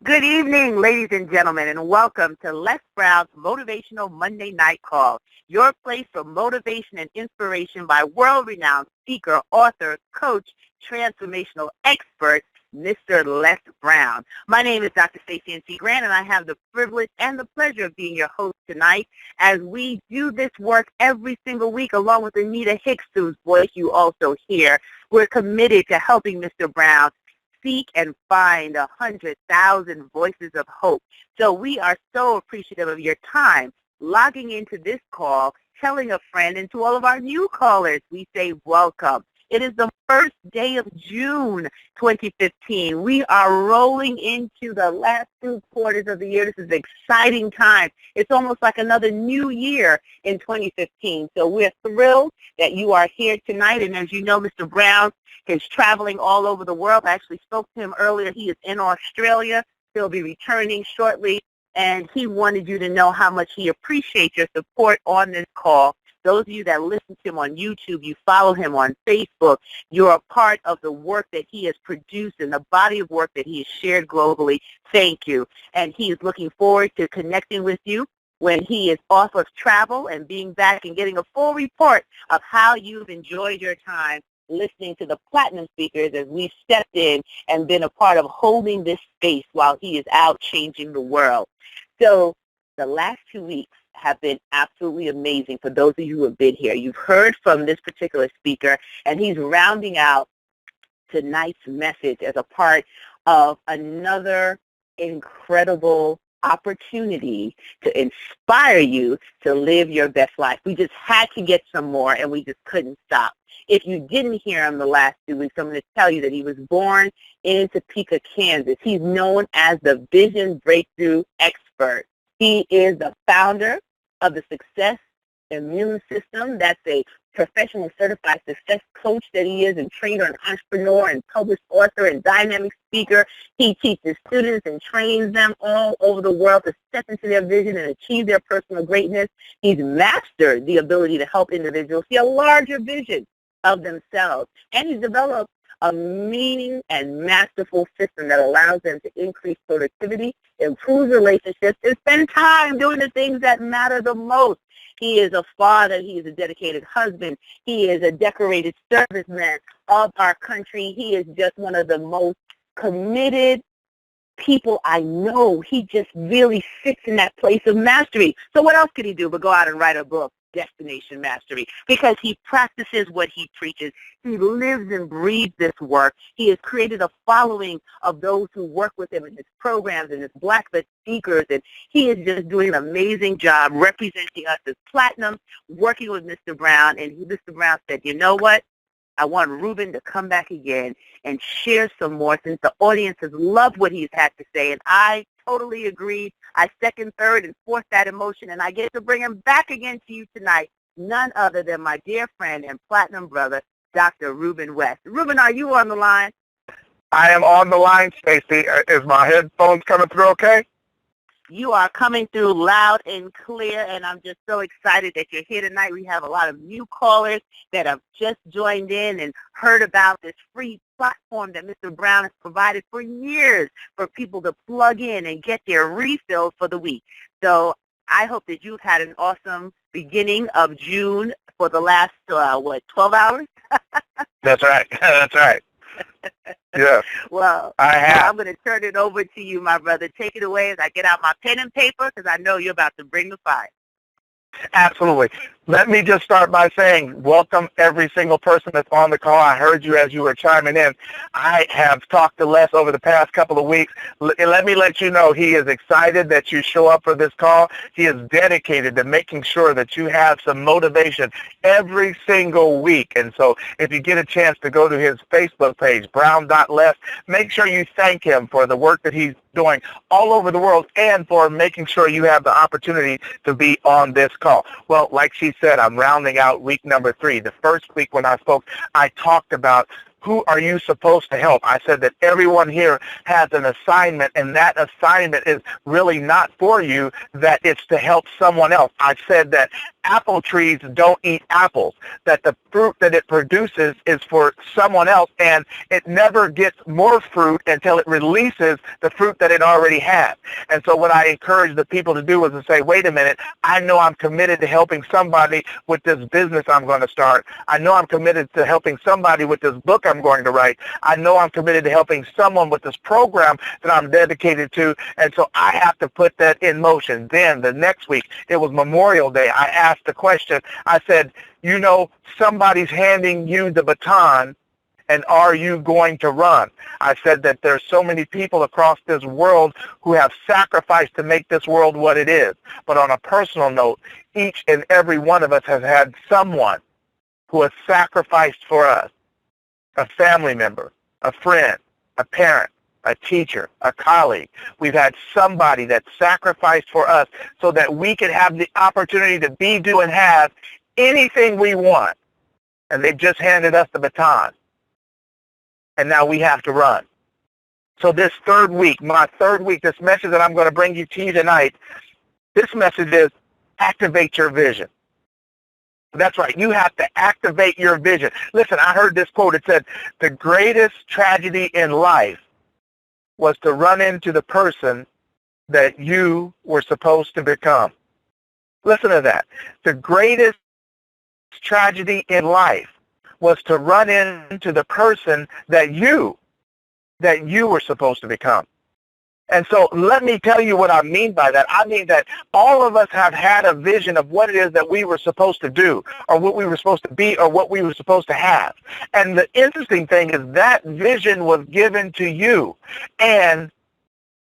Good evening, ladies and gentlemen, and welcome to Les Brown's Motivational Monday Night Call, your place for motivation and inspiration by world-renowned speaker, author, coach, transformational expert, Mr. Les Brown. My name is Dr. Stacey N.C. Grant, and I have the privilege and the pleasure of being your host tonight as we do this work every single week along with Anita Hicks, whose voice you also hear. We're committed to helping Mr. Brown seek and find 100,000 voices of hope. So we are so appreciative of your time logging into this call, telling a friend, and to all of our new callers, we say welcome. It is the first day of June 2015. We are rolling into the last two quarters of the year. This is an exciting time. It's almost like another new year in 2015. So we're thrilled that you are here tonight. And as you know, Mr. Brown is traveling all over the world. I actually spoke to him earlier. He is in Australia. He'll be returning shortly. And he wanted you to know how much he appreciates your support on this call. Those of you that listen to him on YouTube, you follow him on Facebook, you're a part of the work that he has produced and the body of work that he has shared globally. Thank you. And he is looking forward to connecting with you when he is off of travel and being back and getting a full report of how you've enjoyed your time listening to the platinum speakers as we've stepped in and been a part of holding this space while he is out changing the world. So the last 2 weeks have been absolutely amazing for those of you who have been here. You've heard from this particular speaker, and he's rounding out tonight's message as a part of another incredible opportunity to inspire you to live your best life. We just had to get some more, and we just couldn't stop. If you didn't hear him the last 2 weeks, I'm going to tell you that he was born in Topeka, Kansas. He's known as the Vision Breakthrough Expert. He is the founder of the Success Immune System. That's a professional certified success coach that he is, and trainer and entrepreneur and published author and dynamic speaker. He teaches students and trains them all over the world to step into their vision and achieve their personal greatness. He's mastered the ability to help individuals see a larger vision of themselves, and he's developed a meaning and masterful system that allows them to increase productivity, improve relationships, and spend time doing the things that matter the most. He is a father. He is a dedicated husband. He is a decorated serviceman of our country. He is just one of the most committed people I know. He just really sits in that place of mastery. So what else could he do but go out and write a book, Destination Mastery? Because he practices what he preaches. He lives and breathes this work. He has created a following of those who work with him in his programs and his Black Belt speakers, and he is just doing an amazing job representing us as Platinum, working with Mr. Brown. And Mr. Brown said, you know what? I want Ruben to come back again and share some more, since the audience has loved what he's had to say. And I totally agree. I second, third, and fourth that emotion, and I get to bring him back again to you tonight, none other than my dear friend and platinum brother, Dr. Ruben West. Ruben, are you on the line? I am on the line, Stacey. Is my headphones coming through okay? You are coming through loud and clear, and I'm just so excited that you're here tonight. We have a lot of new callers that have just joined in and heard about this free platform that Mr. Brown has provided for years for people to plug in and get their refill for the week. So I hope that you've had an awesome beginning of June for the last, 12 hours? That's right. That's right. Yeah. Well, I have. I'm going to turn it over to you, my brother. Take it away as I get out my pen and paper, because I know you're about to bring the fire. Absolutely. Let me just start by saying welcome every single person that's on the call. I heard you as you were chiming in. I have talked to Les over the past couple of weeks. Let me let you know he is excited that you show up for this call. He is dedicated to making sure that you have some motivation every single week. And so if you get a chance to go to his Facebook page, brown.les, make sure you thank him for the work that he's doing all over the world and for making sure you have the opportunity to be on this call. Well, like she said, I'm rounding out week number 3. The first week when I spoke, I talked about who are you supposed to help? I said that everyone here has an assignment, and that assignment is really not for you, that it's to help someone else. I said that apple trees don't eat apples, that the fruit that it produces is for someone else, and it never gets more fruit until it releases the fruit that it already had. And so what I encourage the people to do is to say, wait a minute, I know I'm committed to helping somebody with this business I'm going to start. I know I'm committed to helping somebody with this book I'm going to write. I know I'm committed to helping someone with this program that I'm dedicated to, and so I have to put that in motion. Then the next week, it was Memorial Day. I asked the question. I said, you know, somebody's handing you the baton, and are you going to run? I said that there's so many people across this world who have sacrificed to make this world what it is. But on a personal note, each and every one of us has had someone who has sacrificed for us, a family member, a friend, a parent, a teacher, a colleague. We've had somebody that sacrificed for us so that we could have the opportunity to be, do, and have anything we want. And they've just handed us the baton. And now we have to run. So this third week, my third week, this message that I'm going to bring you to you tonight, this message is activate your vision. That's right. You have to activate your vision. Listen, I heard this quote. It said, the greatest tragedy in life was to run into the person that you were supposed to become. Listen to that. The greatest tragedy in life was to run into the person that you were supposed to become. And so let me tell you what I mean by that. I mean that all of us have had a vision of what it is that we were supposed to do, or what we were supposed to be, or what we were supposed to have. And the interesting thing is that vision was given to you. And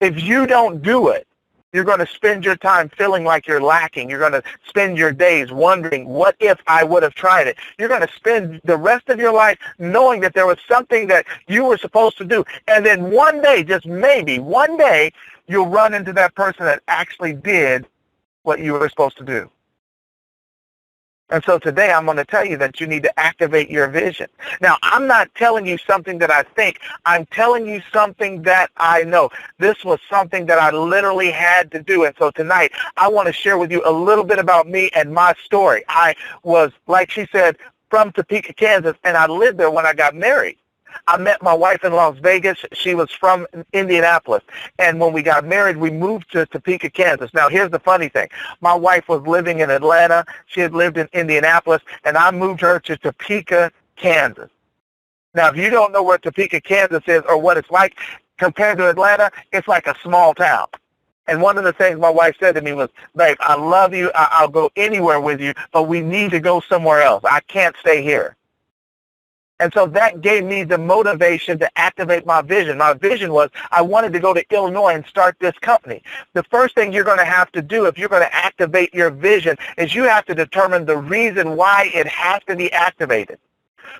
if you don't do it, you're going to spend your time feeling like you're lacking. You're going to spend your days wondering, what if I would have tried it? You're going to spend the rest of your life knowing that there was something that you were supposed to do. And then one day, just maybe one day, you'll run into that person that actually did what you were supposed to do. And so today I'm going to tell you that you need to activate your vision. Now, I'm not telling you something that I think. I'm telling you something that I know. This was something that I literally had to do. And so tonight I want to share with you a little bit about me and my story. I was, like she said, from Topeka, Kansas, and I lived there when I got married. I met my wife in Las Vegas. She was from Indianapolis. And when we got married, we moved to Topeka, Kansas. Now, here's the funny thing. My wife was living in Atlanta. She had lived in Indianapolis, and I moved her to Topeka, Kansas. Now, if you don't know where Topeka, Kansas is or what it's like compared to Atlanta, it's like a small town. And one of the things my wife said to me was, babe, I love you. I'll go anywhere with you, but we need to go somewhere else. I can't stay here. And so that gave me the motivation to activate my vision. My vision was I wanted to go to Illinois and start this company. The first thing you're going to have to do if you're going to activate your vision is you have to determine the reason why it has to be activated.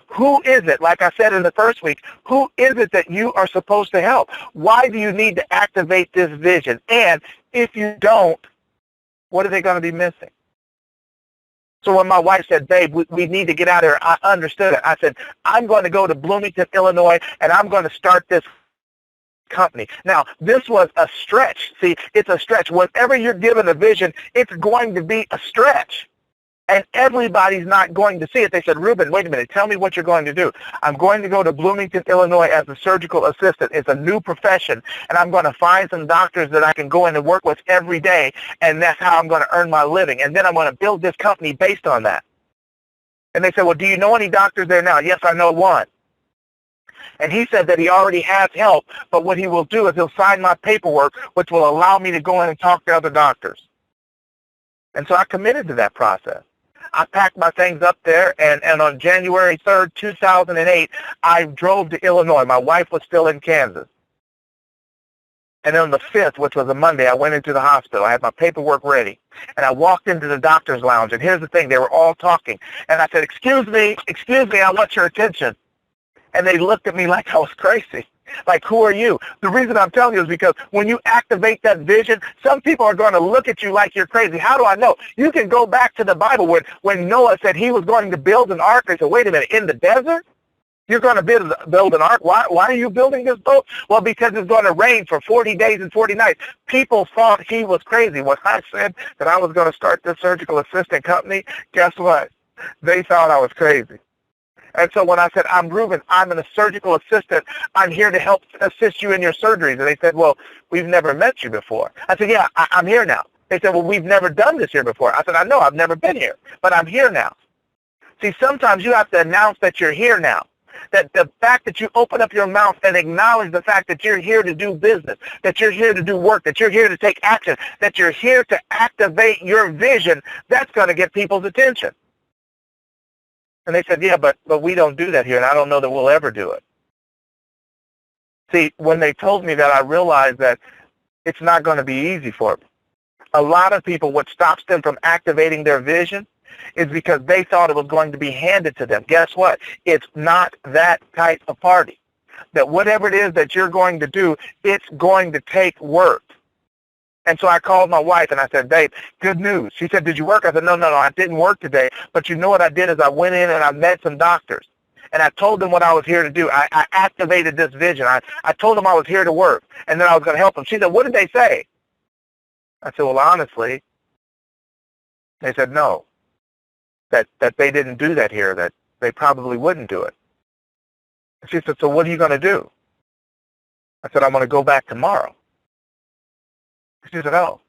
Who is it? Like I said in the first week, who is it that you are supposed to help? Why do you need to activate this vision? And if you don't, what are they going to be missing? So when my wife said, babe, we need to get out of here, I understood it. I said, I'm going to go to Bloomington, Illinois, and I'm going to start this company. Now, this was a stretch. See, it's a stretch. Whenever you're given a vision, it's going to be a stretch. And everybody's not going to see it. They said, Ruben, wait a minute, tell me what you're going to do. I'm going to go to Bloomington, Illinois as a surgical assistant. It's a new profession, and I'm going to find some doctors that I can go in and work with every day, and that's how I'm going to earn my living. And then I'm going to build this company based on that. And they said, well, do you know any doctors there now? Yes, I know one. And he said that he already has help, but what he will do is he'll sign my paperwork, which will allow me to go in and talk to other doctors. And so I committed to that process. I packed my things up there, and on January 3rd, 2008, I drove to Illinois. My wife was still in Kansas. And on the 5th, which was a Monday, I went into the hospital. I had my paperwork ready. And I walked into the doctor's lounge, and here's the thing. They were all talking. And I said, excuse me, I want your attention. And they looked at me like I was crazy. Like, who are you? The reason I'm telling you is because when you activate that vision, some people are going to look at you like you're crazy. How do I know? You can go back to the Bible when Noah said he was going to build an ark. They said, wait a minute, in the desert? You're going to build an ark. Why are you building this boat? Well, because it's going to rain for 40 days and 40 nights. People thought he was crazy. When I said that I was going to start this surgical assistant company, guess what? They thought I was crazy. And so when I said, I'm Ruben, I'm a surgical assistant, I'm here to help assist you in your surgeries. And they said, well, we've never met you before. I said, yeah, I'm here now. They said, well, we've never done this here before. I said, I know, I've never been here, but I'm here now. See, sometimes you have to announce that you're here now. That the fact that you open up your mouth and acknowledge the fact that you're here to do business, that you're here to do work, that you're here to take action, that you're here to activate your vision, that's going to get people's attention. And they said, yeah, but we don't do that here, and I don't know that we'll ever do it. See, when they told me that, I realized that it's not going to be easy for me. A lot of people, what stops them from activating their vision is because they thought it was going to be handed to them. Guess what? It's not that type of party. That whatever it is that you're going to do, it's going to take work. And so I called my wife and I said, babe, good news. She said, did you work? I said, no, I didn't work today. But you know what I did is I went in and I met some doctors. And I told them what I was here to do. I activated this vision. I told them I was here to work and that I was going to help them. She said, what did they say? I said, well, honestly, they said no, that they didn't do that here, that they probably wouldn't do it. She said, so what are you going to do? I said, I'm going to go back tomorrow. She said, oh.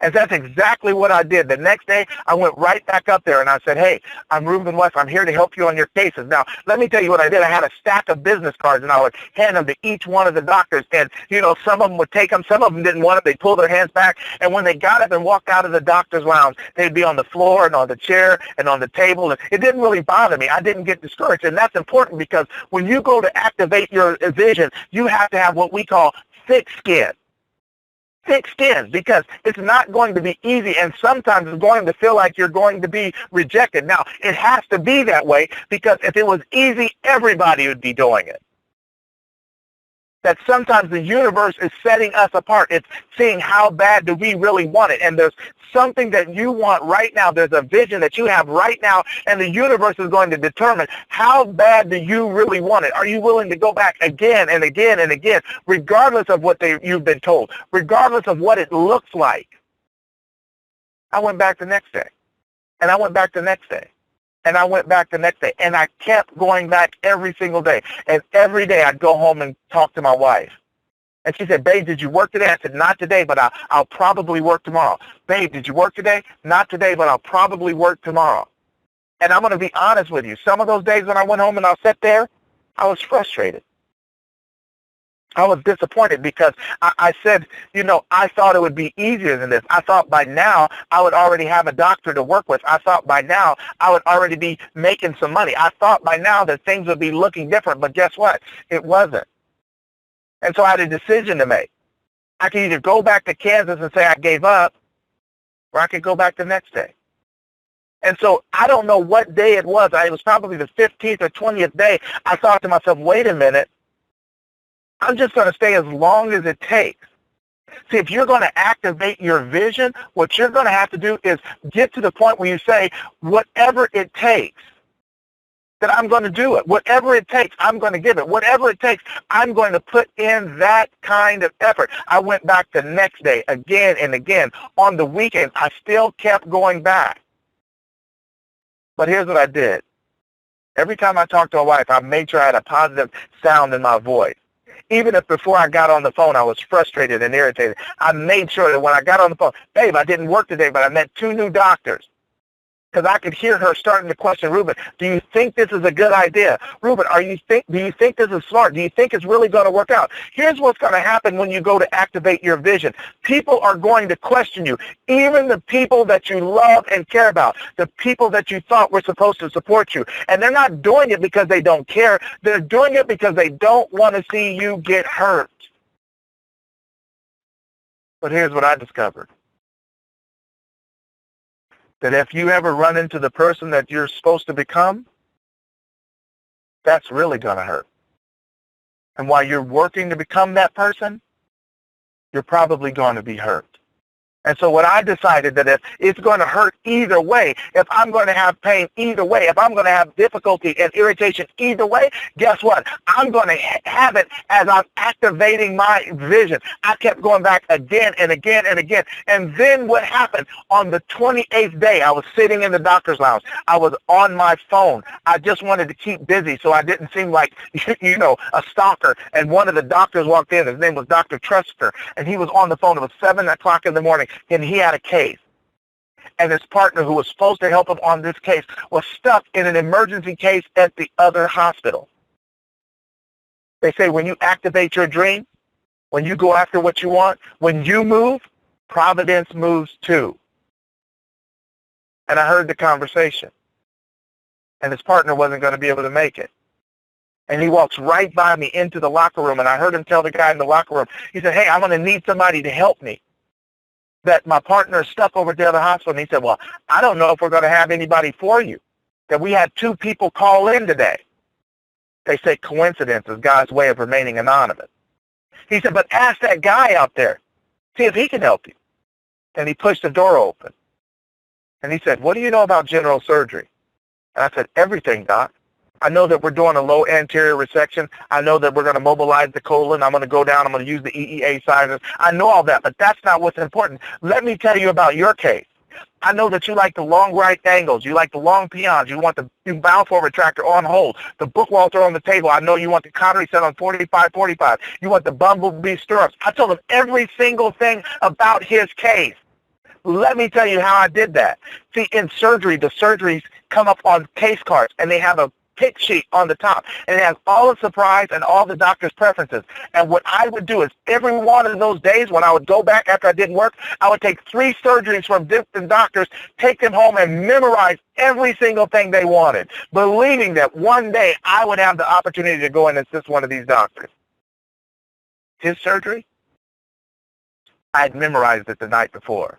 And that's exactly what I did. The next day, I went right back up there and I said, hey, I'm Ruben West. I'm here to help you on your cases. Now, let me tell you what I did. I had a stack of business cards and I would hand them to each one of the doctors. And, some of them would take them. Some of them didn't want them. They'd pull their hands back. And when they got up and walked out of the doctor's lounge, they'd be on the floor and on the chair and on the table. And it didn't really bother me. I didn't get discouraged. And that's important because when you go to activate your vision, you have to have what we call thick skin. Thick skin, because it's not going to be easy, and sometimes it's going to feel like you're going to be rejected. Now, it has to be that way because if it was easy, everybody would be doing it. That sometimes the universe is setting us apart. It's seeing how bad do we really want it. And there's something that you want right now. There's a vision that you have right now, and the universe is going to determine how bad do you really want it. Are you willing to go back again and again and again, regardless of what you've been told, regardless of what it looks like? I went back the next day, and I went back the next day. And I went back the next day, and I kept going back every single day. And every day I'd go home and talk to my wife. And she said, babe, did you work today? I said, not today, but I'll probably work tomorrow. Babe, did you work today? Not today, but I'll probably work tomorrow. And I'm going to be honest with you. Some of those days when I went home and I sat there, I was frustrated. I was disappointed because I said, I thought it would be easier than this. I thought by now I would already have a doctor to work with. I thought by now I would already be making some money. I thought by now that things would be looking different, but guess what? It wasn't. And so I had a decision to make. I could either go back to Kansas and say I gave up, or I could go back the next day. And so I don't know what day it was. It was probably the 15th or 20th day. I thought to myself, wait a minute. I'm just going to stay as long as it takes. See, if you're going to activate your vision, what you're going to have to do is get to the point where you say, whatever it takes, that I'm going to do it. Whatever it takes, I'm going to give it. Whatever it takes, I'm going to put in that kind of effort. I went back the next day again and again. On the weekend, I still kept going back. But here's what I did. Every time I talked to a wife, I made sure I had a positive sound in my voice. Even if before I got on the phone, I was frustrated and irritated, I made sure that when I got on the phone, babe, I didn't work today, but I met 2 new doctors. Because I could hear her starting to question, Ruben, do you think this is a good idea? Ruben, do you think this is smart? Do you think it's really going to work out? Here's what's going to happen when you go to activate your vision. People are going to question you. Even the people that you love and care about, the people that you thought were supposed to support you. And they're not doing it because they don't care. They're doing it because they don't want to see you get hurt. But here's what I discovered. That if you ever run into the person that you're supposed to become, that's really going to hurt. And while you're working to become that person, you're probably going to be hurt. And so what I decided that if it's going to hurt either way, if I'm going to have pain either way, if I'm going to have difficulty and irritation either way, guess what? I'm going to have it as I'm activating my vision. I kept going back again and again and again. And then what happened? On the 28th day, I was sitting in the doctor's lounge. I was on my phone. I just wanted to keep busy so I didn't seem like, a stalker. And one of the doctors walked in. His name was Dr. Truster. And he was on the phone. It was 7 o'clock in the morning. And he had a case. And his partner, who was supposed to help him on this case, was stuck in an emergency case at the other hospital. They say when you activate your dream, when you go after what you want, when you move, Providence moves too. And I heard the conversation. And his partner wasn't going to be able to make it. And he walks right by me into the locker room, and I heard him tell the guy in the locker room, he said, hey, I'm going to need somebody to help me. That my partner is stuck over at the other hospital. And he said, well, I don't know if we're going to have anybody for you. That we had 2 people call in today. They say coincidence is God's way of remaining anonymous. He said, but ask that guy out there. See if he can help you. And he pushed the door open. And he said, what do you know about general surgery? And I said, everything, Doc. I know that we're doing a low anterior resection. I know that we're going to mobilize the colon. I'm going to go down. I'm going to use the EEA sizes. I know all that, but that's not what's important. Let me tell you about your case. I know that you like the long right angles. You like the long peons. You want the bow forward retractor on hold. The book walter on the table. I know you want the counter set on 45-45. You want the bumblebee stirrups. I told him every single thing about his case. Let me tell you how I did that. See, in surgery, the surgeries come up on case cards, and they have a pick sheet on the top, and it has all the surprise and all the doctor's preferences. And what I would do is every one of those days when I would go back after I didn't work, I would take 3 surgeries from different doctors, take them home, and memorize every single thing they wanted, believing that one day I would have the opportunity to go and assist one of these doctors. His surgery, I had memorized it the night before.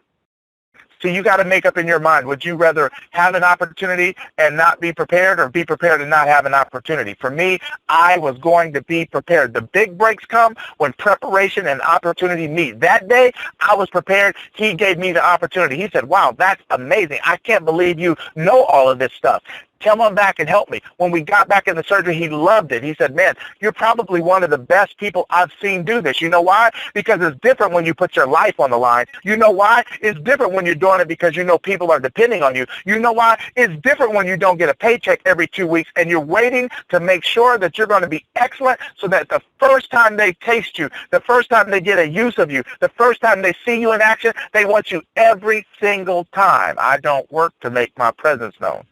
So you got to make up in your mind, would you rather have an opportunity and not be prepared, or be prepared and not have an opportunity? For me, I was going to be prepared. The big breaks come when preparation and opportunity meet. That day, I was prepared. He gave me the opportunity. He said, wow, that's amazing. I can't believe you know all of this stuff. Come on back and help me. When we got back in the surgery, he loved it. He said, man, you're probably one of the best people I've seen do this. You know why? Because it's different when you put your life on the line. You know why? It's different when you're doing it because you know people are depending on you. You know why? It's different when you don't get a paycheck every 2 weeks and you're waiting to make sure that you're going to be excellent so that the first time they taste you, the first time they get a use of you, the first time they see you in action, they want you every single time. I don't work to make my presence known.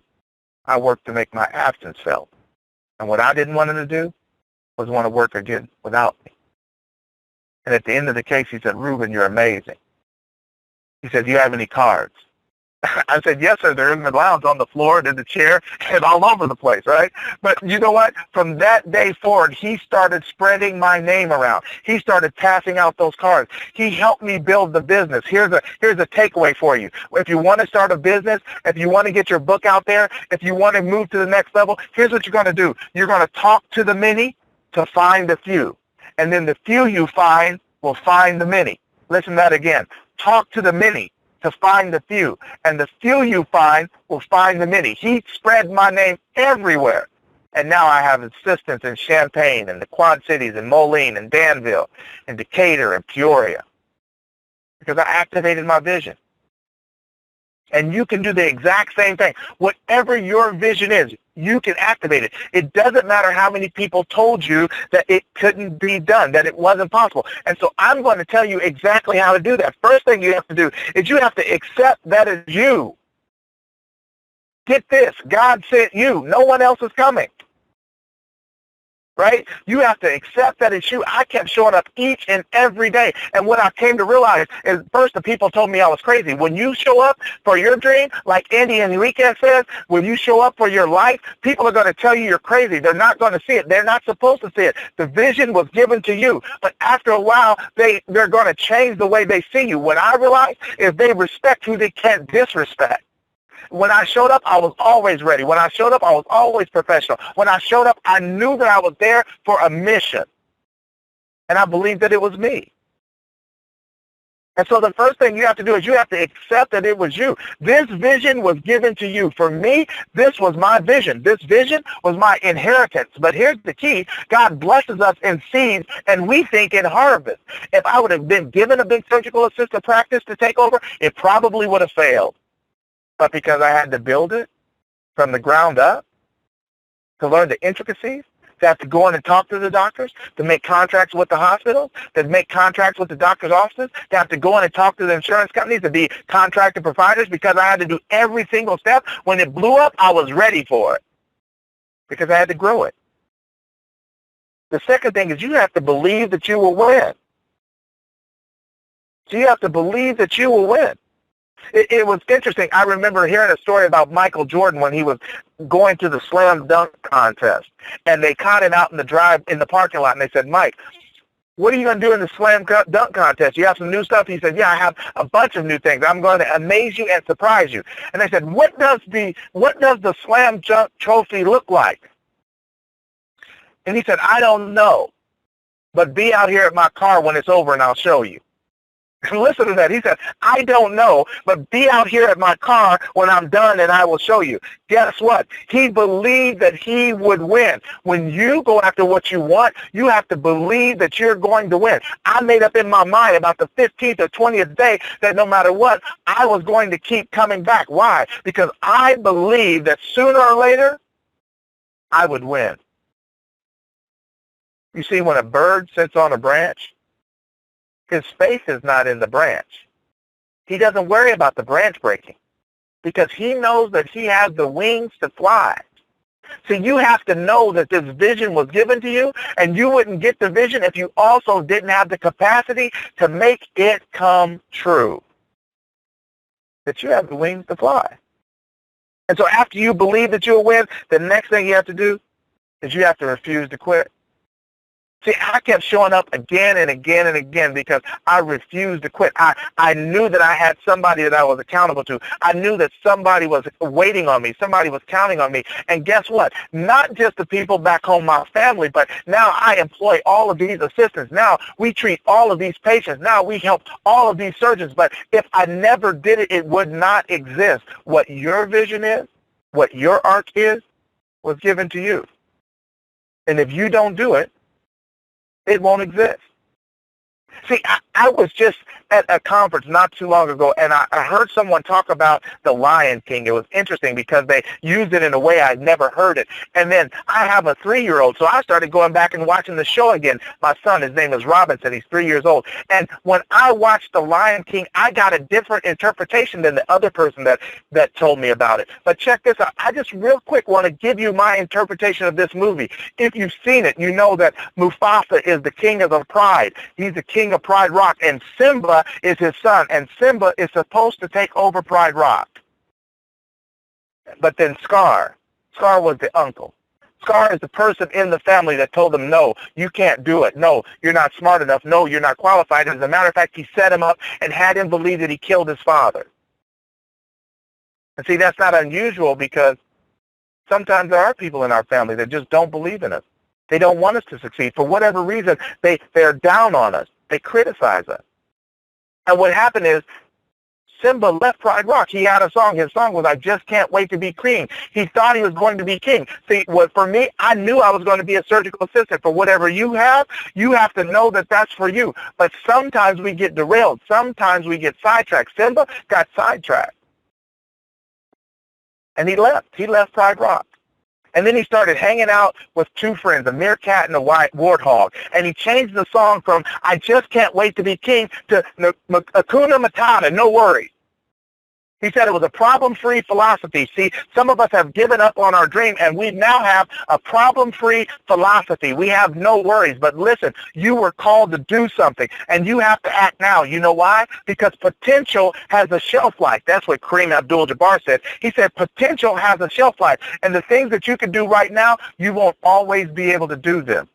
I work to make my absence felt. And what I didn't want him to do was want to work again without me. And at the end of the case, he said, Ruben, you're amazing. He said, do you have any cards? I said, yes, sir. They're in the lounge, on the floor, in the chair, and all over the place, right? But you know what? From that day forward, he started spreading my name around. He started passing out those cards. He helped me build the business. Here's a takeaway for you. If you want to start a business, if you want to get your book out there, if you want to move to the next level, here's what you're going to do. You're going to talk to the many to find the few. And then the few you find will find the many. Listen to that again. Talk to the many to find the few, and the few you find will find the many. He spread my name everywhere, and now I have assistants in Champaign and the Quad Cities and Moline and Danville and Decatur and Peoria because I activated my vision. And you can do the exact same thing. Whatever your vision is, you can activate it. It doesn't matter how many people told you that it couldn't be done, that it wasn't possible. And so I'm going to tell you exactly how to do that. First thing you have to do is you have to accept that it's you. Get this. God sent you. No one else is coming. Right? You have to accept that it's you. I kept showing up each and every day. And what I came to realize is, first, the people told me I was crazy. When you show up for your dream, like Andy Enriquez says, when you show up for your life, people are going to tell you you're crazy. They're not going to see it. They're not supposed to see it. The vision was given to you. But after a while, they're going to change the way they see you. What I realized is they respect who they can't disrespect. When I showed up, I was always ready. When I showed up, I was always professional. When I showed up, I knew that I was there for a mission. And I believed that it was me. And so the first thing you have to do is you have to accept that it was you. This vision was given to you. For me, this was my vision. This vision was my inheritance. But here's the key. God blesses us in seeds, and we think in harvest. If I would have been given a big surgical assistant practice to take over, it probably would have failed. But because I had to build it from the ground up, to learn the intricacies, to have to go in and talk to the doctors, to make contracts with the hospitals, to make contracts with the doctor's offices, to have to go in and talk to the insurance companies, to be contracted providers, because I had to do every single step. When it blew up, I was ready for it because I had to grow it. The second thing is you have to believe that you will win. So you have to believe that you will win. It was interesting. I remember hearing a story about Michael Jordan when he was going to the slam dunk contest, and they caught him out in the parking lot, and they said, "Mike, what are you going to do in the slam dunk contest? You have some new stuff?" He said, "Yeah, I have a bunch of new things. I'm going to amaze you and surprise you." And they said, what does the slam dunk trophy look like?" And he said, "I don't know, but be out here at my car when it's over and I'll show you." Listen to that. He said, "I don't know, but be out here at my car when I'm done and I will show you." Guess what? He believed that he would win. When you go after what you want, you have to believe that you're going to win. I made up in my mind about the 15th or 20th day that no matter what, I was going to keep coming back. Why? Because I believed that sooner or later, I would win. You see, when a bird sits on a branch, his faith is not in the branch. He doesn't worry about the branch breaking because he knows that he has the wings to fly. So you have to know that this vision was given to you, and you wouldn't get the vision if you also didn't have the capacity to make it come true. That you have the wings to fly. And so after you believe that you'll win, the next thing you have to do is you have to refuse to quit. See, I kept showing up again and again and again because I refused to quit. I knew that I had somebody that I was accountable to. I knew that somebody was waiting on me. Somebody was counting on me. And guess what? Not just the people back home, my family, but now I employ all of these assistants. Now we treat all of these patients. Now we help all of these surgeons. But if I never did it, it would not exist. What your vision is, what your arc is, was given to you. And if you don't do it, it won't exist. See, I was just at a conference not too long ago, and I heard someone talk about the Lion King. It was interesting because they used it in a way I'd never heard it. And then I have a 3-year-old, so I started going back and watching the show again. My son, his name is Ruben, he's 3 years old. And when I watched the Lion King, I got a different interpretation than the other person that told me about it. But check this out. I just real quick want to give you my interpretation of this movie. If you've seen it, you know that Mufasa is the king of the pride. He's the king of Pride Rock, and Simba is his son, and Simba is supposed to take over Pride Rock. But then Scar was the uncle. Scar is the person in the family that told him, no, you can't do it. No, you're not smart enough. No, you're not qualified. As a matter of fact, he set him up and had him believe that he killed his father. And see, that's not unusual because sometimes there are people in our family that just don't believe in us. They don't want us to succeed. For whatever reason, they're down on us. They criticize us. And what happened is Simba left Pride Rock. He had a song. His song was, "I Just Can't Wait to Be King." He thought he was going to be king. See, for me, I knew I was going to be a surgical assistant. For whatever you have to know that that's for you. But sometimes we get derailed. Sometimes we get sidetracked. Simba got sidetracked. And he left. He left Pride Rock. And then he started hanging out with two friends, a meerkat and a white warthog. And he changed the song from "I Just Can't Wait to Be King" to "Hakuna Matata," no worries. He said it was a problem-free philosophy. See, some of us have given up on our dream, and we now have a problem-free philosophy. We have no worries. But listen, you were called to do something, and you have to act now. You know why? Because potential has a shelf life. That's what Kareem Abdul-Jabbar said. He said potential has a shelf life, and the things that you can do right now, you won't always be able to do them.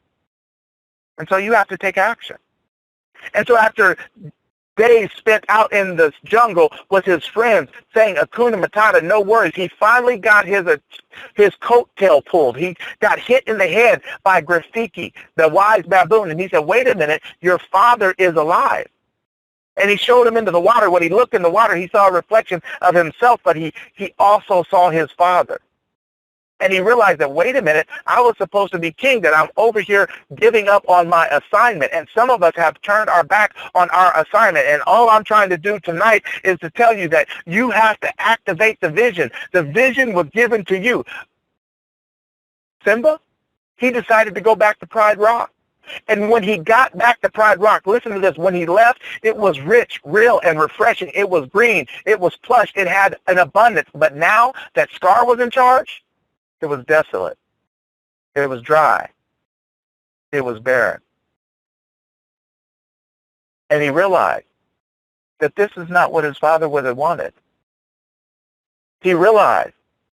And so you have to take action. And so after days spent out in the jungle with his friends saying "Hakuna Matata," no worries, he finally got his coattail pulled. He got hit in the head by Rafiki, the wise baboon, and he said, "Wait a minute, your father is alive." And he showed him into the water. When he looked in the water, he saw a reflection of himself, but he also saw his father. And he realized that, wait a minute, I was supposed to be king, that I'm over here giving up on my assignment. And some of us have turned our back on our assignment. And all I'm trying to do tonight is to tell you that you have to activate the vision. The vision was given to you. Simba, he decided to go back to Pride Rock. And when he got back to Pride Rock, listen to this, when he left, it was rich, real, and refreshing. It was green. It was plush. It had an abundance. But now that Scar was in charge, it was desolate. It was dry. It was barren. And he realized that this is not what his father would have wanted. He realized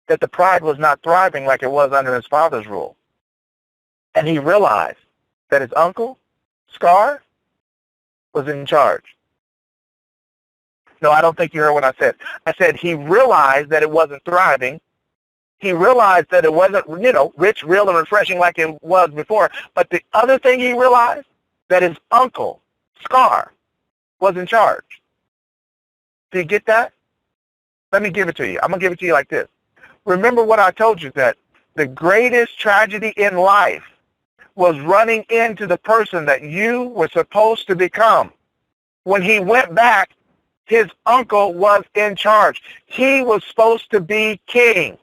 that the pride was not thriving like it was under his father's rule. And he realized that his uncle, Scar, was in charge. No, I don't think you heard what I said. I said he realized that it wasn't thriving. He realized that it wasn't, rich, real, and refreshing like it was before. But the other thing he realized, that his uncle, Scar, was in charge. Do you get that? Let me give it to you. I'm going to give it to you like this. Remember what I told you, that the greatest tragedy in life was running into the person that you were supposed to become. When he went back, his uncle was in charge. He was supposed to be king.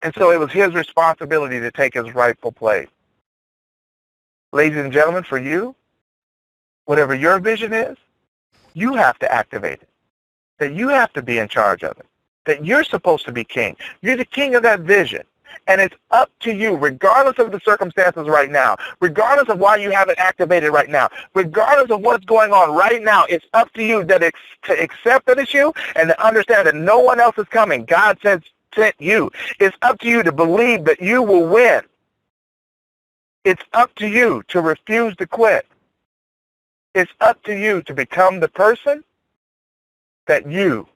And so it was his responsibility to take his rightful place. Ladies and gentlemen, for you, whatever your vision is, you have to activate it. That you have to be in charge of it. That you're supposed to be king. You're the king of that vision. And it's up to you, regardless of the circumstances right now, regardless of why you haven't activated right now, regardless of what's going on right now, it's up to you to accept that it's you and to understand that no one else is coming. God sent you. It's up to you to believe that you will win. It's up to you to refuse to quit. It's up to you to become the person that you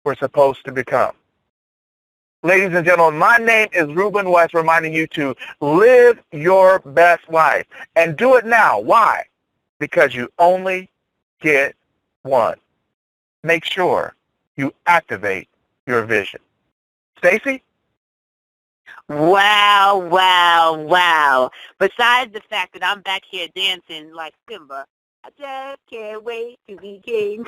were supposed to become. Ladies and gentlemen, my name is Ruben West, reminding you to live your best life. And do it now. Why? Because you only get one. Make sure you activate your vision. Stacy? Wow, wow, wow. Besides the fact that I'm back here dancing like Simba, I just can't wait to be king.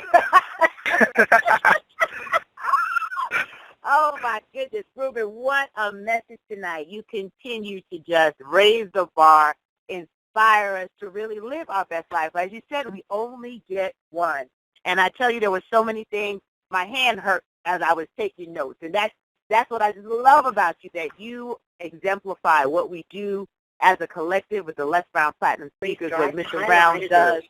Oh, my goodness, Ruben, what a message tonight. You continue to just raise the bar, inspire us to really live our best life. As you said, we only get one. And I tell you, there were so many things. My hand hurt as I was taking notes. And that's what I just love about you, that you exemplify what we do as a collective with the Les Brown Platinum Speakers, what Mr. Brown does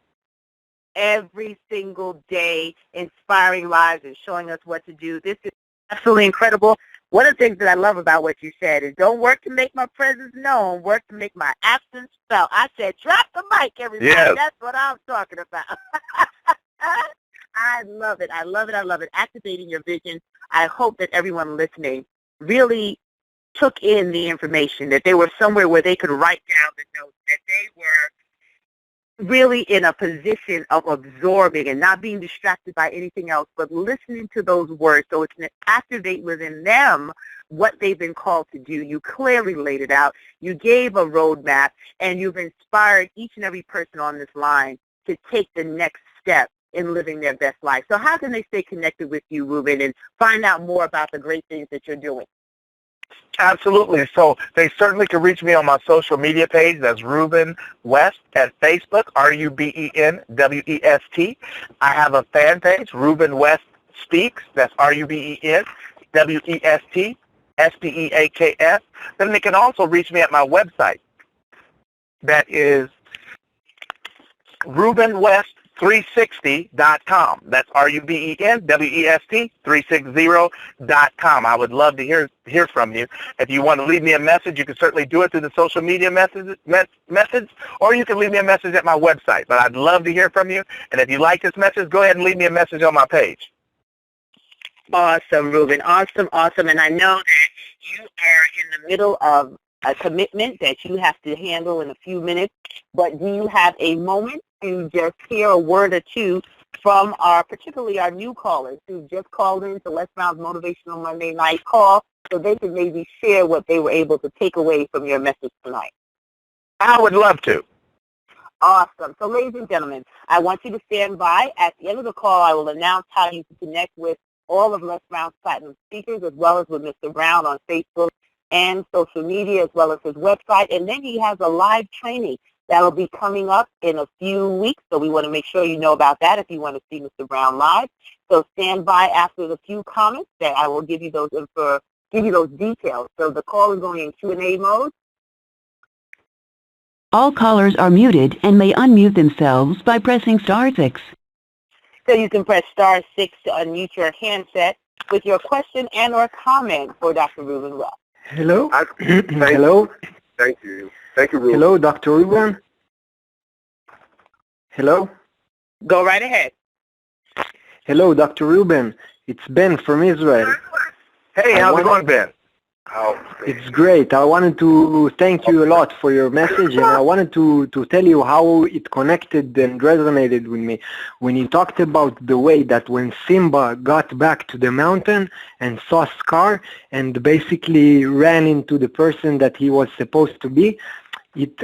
every single day, inspiring lives and showing us what to do. This is absolutely incredible. One of the things that I love about what you said is, don't work to make my presence known, work to make my absence felt. I said, drop the mic, everybody. Yes. That's what I'm talking about. I love it. I love it. I love it. Activating your vision. I hope that everyone listening really took in the information, that they were somewhere where they could write down the notes, that they were really in a position of absorbing and not being distracted by anything else, but listening to those words so it can activate within them what they've been called to do. You clearly laid it out. You gave a roadmap, and you've inspired each and every person on this line to take the next step in living their best life. So how can they stay connected with you, Ruben, and find out more about the great things that you're doing? Absolutely. So they certainly can reach me on my social media page. That's Ruben West at Facebook, RUBENWEST. I have a fan page, Ruben West Speaks. That's RUBENWEST SPEAKS. Then they can also reach me at my website. That is rubenwest360.com. That's RUBENWEST360.com. I would love to hear from you. If you want to leave me a message, you can certainly do it through the social media methods, or you can leave me a message at my website. But I'd love to hear from you. And if you like this message, go ahead and leave me a message on my page. Awesome, Ruben. Awesome, awesome. And I know that you are in the middle of a commitment that you have to handle in a few minutes, but do you have a moment to just hear a word or two from particularly our new callers who just called in to Les Brown's Motivational Monday Night Call, so they can maybe share what they were able to take away from your message tonight. I would love to. Awesome. So, ladies and gentlemen, I want you to stand by. At the end of the call, I will announce how you can connect with all of Les Brown's Platinum speakers, as well as with Mr. Brown on Facebook and social media, as well as his website. And then he has a live training that will be coming up in a few weeks. So we want to make sure you know about that if you want to see Mr. Brown live. So stand by after the few comments that I will give you those details. So the call is going in Q&A mode. All callers are muted and may unmute themselves by pressing *6. So you can press *6 to unmute your handset with your question and or comment for Dr. Ruben Wells. Hello. Hello. Thank you. Thank you, Ruben. Hello, Dr. Ruben. Hello. Go right ahead. Hello, Dr. Ruben. It's Ben from Israel. Hey, how's it going, Ben? It's great. I wanted to thank you a lot for your message, and I wanted to tell you how it connected and resonated with me when you talked about the way that when Simba got back to the mountain and saw Scar and basically ran into the person that he was supposed to be, it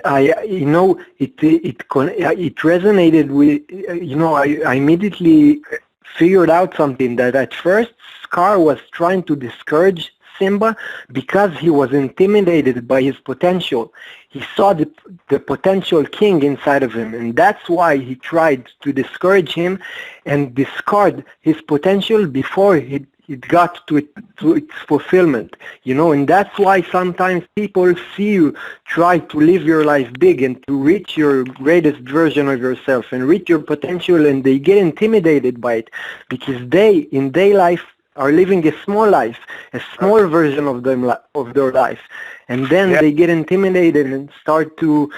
resonated with, I immediately figured out something, that at first Scar was trying to discourage Simba because he was intimidated by his potential. He saw the potential king inside of him, and that's why he tried to discourage him and discard his potential before it got to its fulfillment. And that's why sometimes people see you try to live your life big and to reach your greatest version of yourself and reach your potential, and they get intimidated by it because they, in their life, are living a small life, a small version of their life, and then they get intimidated and start to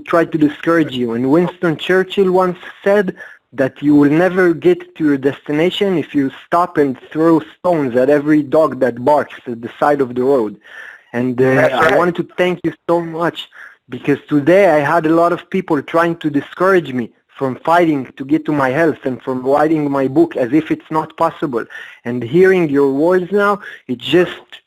try to discourage you. And Winston Churchill once said that you will never get to your destination if you stop and throw stones at every dog that barks at the side of the road. And I wanted to thank you so much, because today I had a lot of people trying to discourage me from fighting to get to my health and from writing my book as if it's not possible. And hearing your words now, it just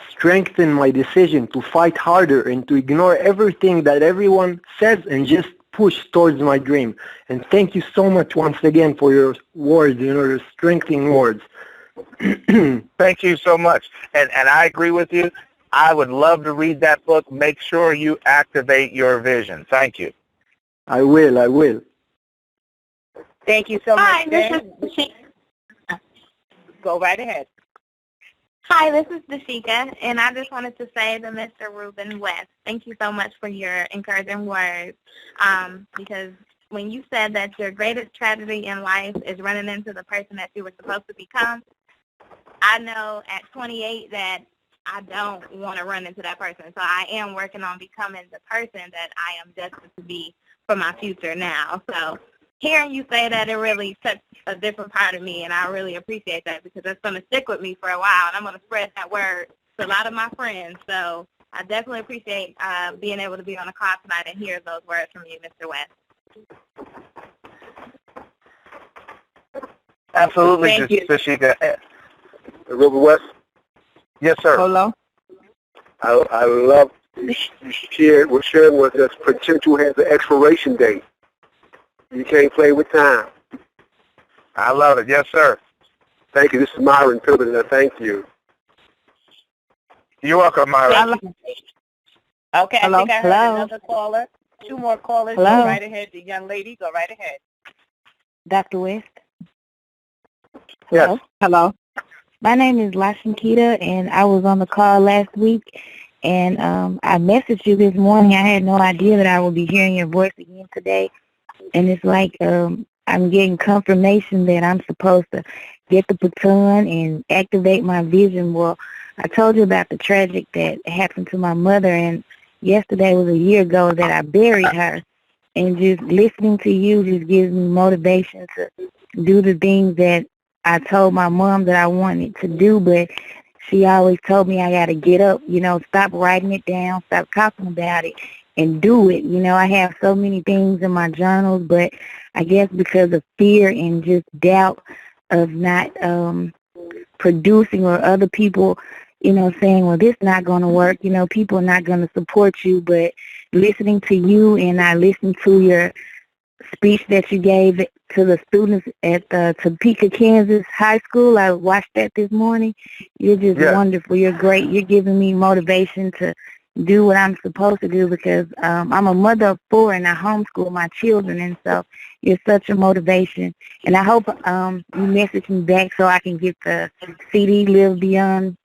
strengthened my decision to fight harder and to ignore everything that everyone says and just push towards my dream. And thank you so much once again for your words, your strengthening words. Thank you so much. And I agree with you. I would love to read that book. Make sure you activate your vision. Thank you. I will. Thank you so much. Hi, this is Go right ahead. Hi, this is Dashika, and I just wanted to say to Mr. Ruben West, thank you so much for your encouraging words, because when you said that your greatest tragedy in life is running into the person that you were supposed to become, I know at 28 that I don't want to run into that person. So I am working on becoming the person that I am destined to be for my future now. So hearing you say that, it really touched a different part of me, and I really appreciate that, because that's going to stick with me for a while, and I'm going to spread that word to a lot of my friends. So I definitely appreciate being able to be on the call tonight and hear those words from you, Mr. West. Absolutely, Thank you. Dashika. Ruben West. Yes, sir. Hello. I love you sharing with us. Potential has an expiration date. You can't play with time. I love it. Yes, sir. Thank you. This is Myron Pilgrim, and I thank you. You're welcome, Myra. Okay, Hello? I think I heard another caller. Two more callers. Hello? Go right ahead. The young lady, go right ahead. Dr. West? Yes. Hello. My name is Lashankita, and I was on the call last week, and I messaged you this morning. I had no idea that I would be hearing your voice again today, and it's like I'm getting confirmation that I'm supposed to get the baton and activate my vision. Well, I told you about the tragic that happened to my mother, and yesterday was a year ago that I buried her, and just listening to you just gives me motivation to do the things that I told my mom that I wanted to do, but she always told me I got to get up, stop writing it down, stop talking about it, and do it. You know, I have so many things in my journals, but I guess because of fear and just doubt of not producing, or other people, you know, saying, well, this not going to work, you know, people are not going to support you. But listening to you, and I listened to your speech that you gave to the students at Topeka, Kansas High School. I watched that this morning. You're just wonderful. You're great. You're giving me motivation to do what I'm supposed to do, because I'm a mother of 4 and I homeschool my children, and so you're such a motivation. And I hope you message me back so I can get the CD, Live Beyond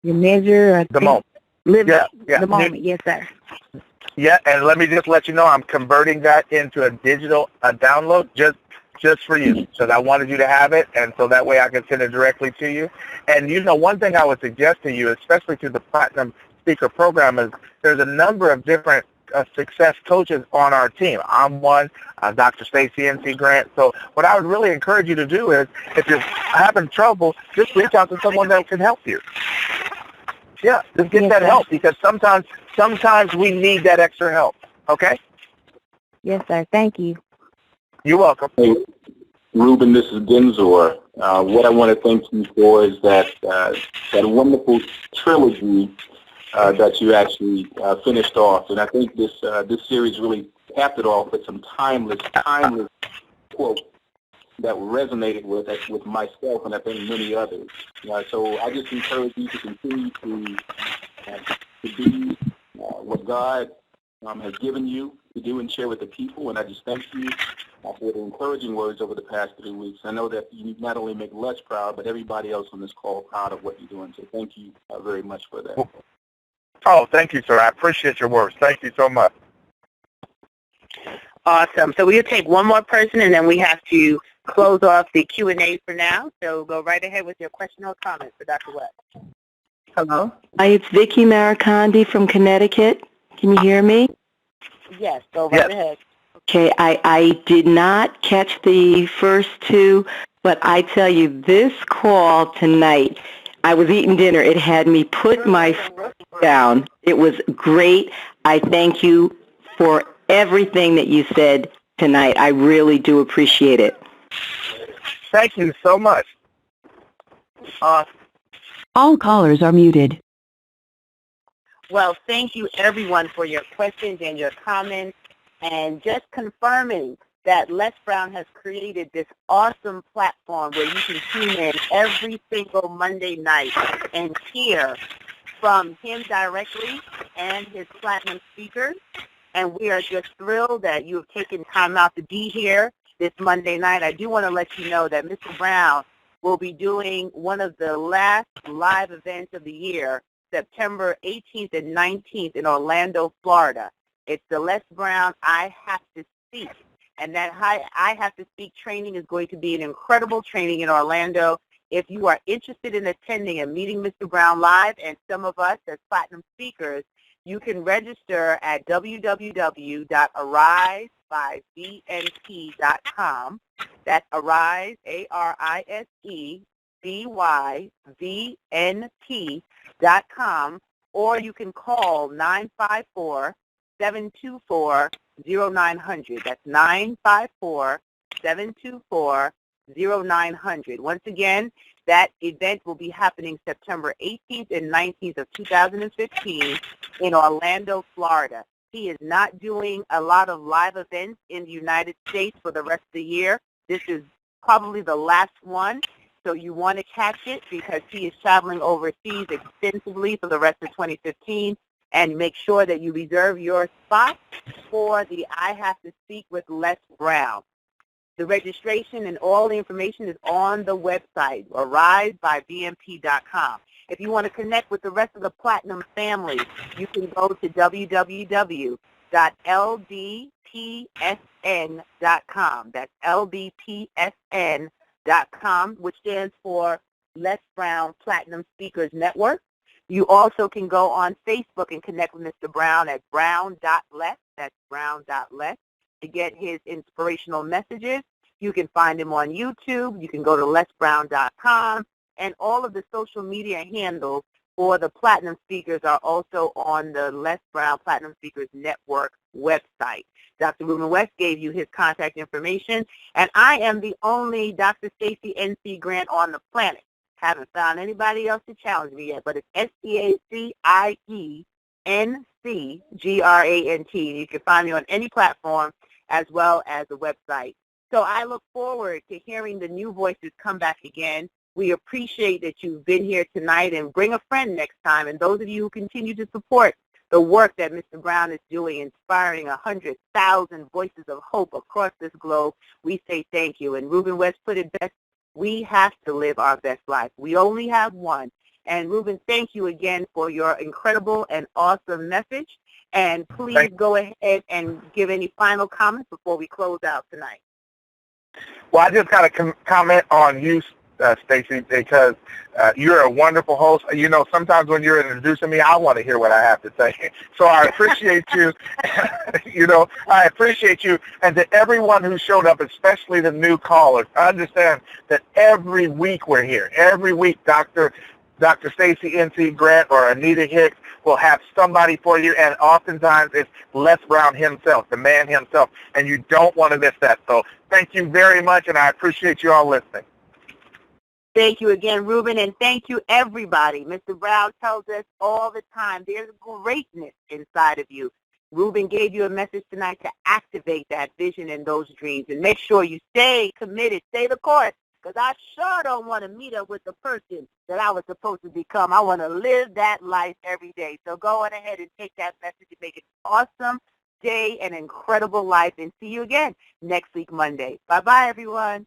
Your Measure. The moment. The moment, yes, sir. Yeah, and let me just let you know, I'm converting that into a digital download just for you. So I wanted you to have it, and so that way I can send it directly to you. And, you know, one thing I would suggest to you, especially through the Platinum Speaker Program, is there's a number of different success coaches on our team. I'm one, Dr. Stacy N.C. Grant. So what I would really encourage you to do is, if you're having trouble, just reach out to someone that can help you. Yeah, just get that help, because sometimes we need that extra help. Okay? Yes, sir. Thank you. You're welcome. Hey, Ruben, this is Genzor. What I want to thank you for is that wonderful trilogy that you actually finished off, and I think this series really capped it off with some timeless quotes that resonated with myself, and I think many others. So I just encourage you to continue to do what God has given you to do and share with the people, and I just thank you for the encouraging words over the past 3 weeks. I know that you not only make Les proud, but everybody else on this call proud of what you're doing, so thank you very much for that. Oh, thank you, sir. I appreciate your words. Thank you so much. Awesome. So we'll take one more person, and then we have to close off the Q&A for now. So go right ahead with your question or comment for Dr. West. Hello. Hi, it's Vicki Maricandi from Connecticut. Can you hear me? Yes, go right ahead. Okay, I did not catch the first two, but I tell you, this call tonight, I was eating dinner. It had me put my foot down. It was great. I thank you for everything that you said tonight. I really do appreciate it. Thank you so much. All callers are muted. Well, thank you, everyone, for your questions and your comments, and just confirming that Les Brown has created this awesome platform where you can tune in every single Monday night and hear from him directly and his platinum speakers. And we are just thrilled that you have taken time out to be here this Monday night. I do want to let you know that Mr. Brown will be doing one of the last live events of the year, September 18th and 19th in Orlando, Florida. It's the Les Brown I Have to Speak. And that I Have to Speak training is going to be an incredible training in Orlando. If you are interested in attending and meeting Mr. Brown live and some of us as platinum speakers, you can register at www.arisebyvnp.com. That's Arise, ARISE-BYVNP.com, or you can call 954-724-0900. That's 954-724-0900. Once again, that event will be happening September 18th and 19th of 2015 in Orlando, Florida. He is not doing a lot of live events in the United States for the rest of the year. This is probably the last one, so you want to catch it because he is traveling overseas extensively for the rest of 2015. And make sure that you reserve your spot for the I Have to Speak with Les Brown. The registration and all the information is on the website, arisebyvnp.com. If you want to connect with the rest of the Platinum family, you can go to www.lbpsn.com. That's lbpsn.com, which stands for Les Brown Platinum Speakers Network. You also can go on Facebook and connect with Mr. Brown at brown.les. That's brown.les. To get his inspirational messages. You can find him on YouTube. You can go to lesbrown.com, and all of the social media handles for the Platinum Speakers are also on the Les Brown Platinum Speakers Network website. Dr. Ruben West gave you his contact information, and I am the only Dr. Stacey N.C. Grant on the planet. Haven't found anybody else to challenge me yet, but it's STACIENCGRANT. You can find me on any platform as well as the website. So I look forward to hearing the new voices come back again. We appreciate that you've been here tonight, and bring a friend next time. And those of you who continue to support the work that Mr. Brown is doing, inspiring 100,000 voices of hope across this globe, we say thank you. And Ruben West put it best, we have to live our best life. We only have one. And Ruben, thank you again for your incredible and awesome message. And please go ahead and give any final comments before we close out tonight. Well, I just got to comment on you, Stacey, because you're a wonderful host. You know, sometimes when you're introducing me, I want to hear what I have to say. So I appreciate you. You know, I appreciate you. And to everyone who showed up, especially the new callers, I understand that every week we're here. Every week, Dr. Stacey N.C. Grant or Anita Hicks will have somebody for you, and oftentimes it's Les Brown himself, the man himself, and you don't want to miss that. So thank you very much, and I appreciate you all listening. Thank you again, Ruben, and thank you, everybody. Mr. Brown tells us all the time there's greatness inside of you. Ruben gave you a message tonight to activate that vision and those dreams, and make sure you stay committed, stay the course, because I sure don't want to meet up with the person that I was supposed to become. I want to live that life every day. So go on ahead and take that message and make it an awesome day, an incredible life, and see you again next week, Monday. Bye-bye, everyone.